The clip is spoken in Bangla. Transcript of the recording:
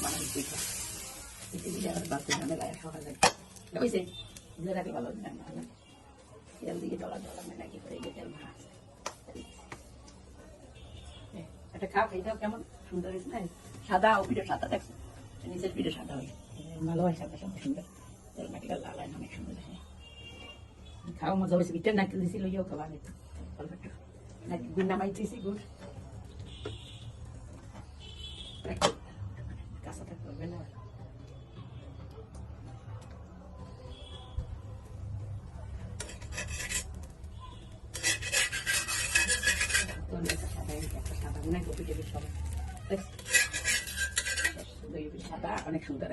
বানাবি পিঠা পিঠে দিলে আবার বাড়তে ঝামেলা সকালে হয়েছে দিলে রাখলে ভালো না তেল দিয়ে ডলা ডলা নাকি করে তেল ভাজ একটা খাও খেয়ে দাও কেমন সুন্দর হয়েছে না সাদা ও পিঠে সাদা দেখছো নিচের পিঠে সাদা হয় ভালো হয় সাদা সাদা সুন্দর তেল মাটিটা লাল হয় অনেক সুন্দর হয় খাওয়া মজা হয়েছে পিঠে নাকি দিয়েছিল ইয়েও খাওয়া একটু অল্প একটু নাকি গুড় নামাই দিয়েছি গুড় কাঁচা থাকতে হবে না সাদা অনেক সুন্দর